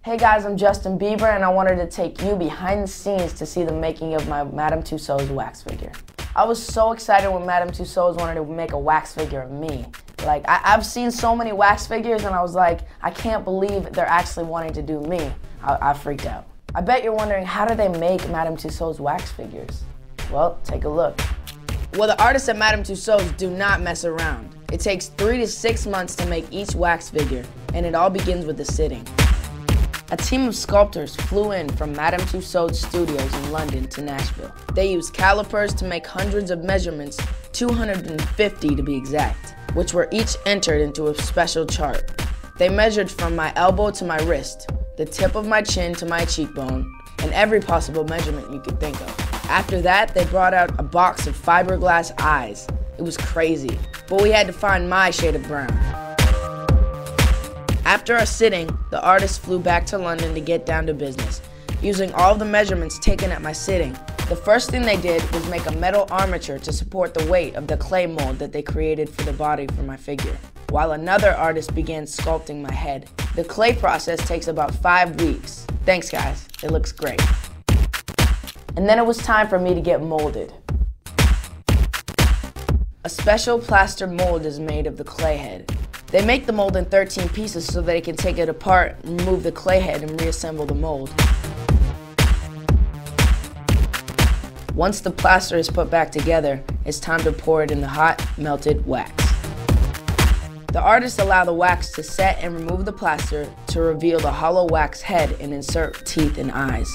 Hey guys, I'm Justin Bieber and I wanted to take you behind the scenes to see the making of my Madame Tussauds wax figure. I was so excited when Madame Tussauds wanted to make a wax figure of me. Like, I've seen so many wax figures and I was like, I can't believe they're actually wanting to do me. I freaked out. I bet you're wondering, how do they make Madame Tussauds wax figures? Well, take a look. Well, the artists at Madame Tussauds do not mess around. It takes 3 to 6 months to make each wax figure, and it all begins with the sitting. A team of sculptors flew in from Madame Tussauds studios in London to Nashville. They used calipers to make hundreds of measurements, 250 to be exact, which were each entered into a special chart. They measured from my elbow to my wrist, the tip of my chin to my cheekbone, and every possible measurement you could think of. After that, they brought out a box of fiberglass eyes. It was crazy, but we had to find my shade of brown. After our sitting, the artists flew back to London to get down to business, using all of the measurements taken at my sitting. The first thing they did was make a metal armature to support the weight of the clay mold that they created for the body for my figure, while another artist began sculpting my head. The clay process takes about 5 weeks. Thanks guys, it looks great. And then it was time for me to get molded. A special plaster mold is made of the clay head. They make the mold in 13 pieces so they can take it apart, remove the clay head, and reassemble the mold. Once the plaster is put back together, it's time to pour it in the hot, melted wax. The artists allow the wax to set and remove the plaster to reveal the hollow wax head and insert teeth and eyes.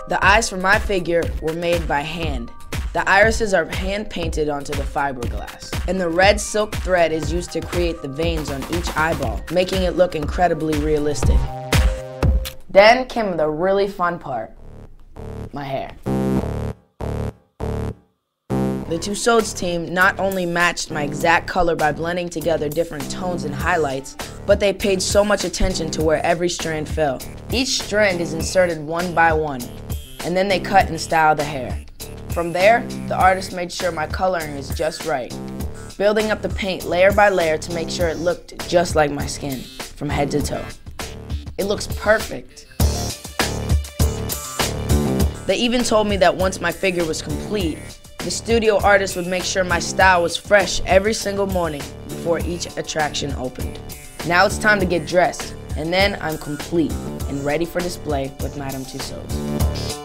The eyes for my figure were made by hand. The irises are hand-painted onto the fiberglass, and the red silk thread is used to create the veins on each eyeball, making it look incredibly realistic. Then came the really fun part, my hair. The Tussauds team not only matched my exact color by blending together different tones and highlights, but they paid so much attention to where every strand fell. Each strand is inserted one by one, and then they cut and style the hair. From there, the artist made sure my coloring is just right, building up the paint layer by layer to make sure it looked just like my skin, from head to toe. It looks perfect. They even told me that once my figure was complete, the studio artist would make sure my style was fresh every single morning before each attraction opened. Now it's time to get dressed, and then I'm complete and ready for display with Madame Tussauds.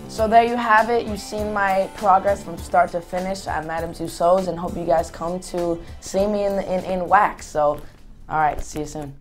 So there you have it. You've seen my progress from start to finish at Madame Tussauds, and hope you guys come to see me in wax. So, all right, see you soon.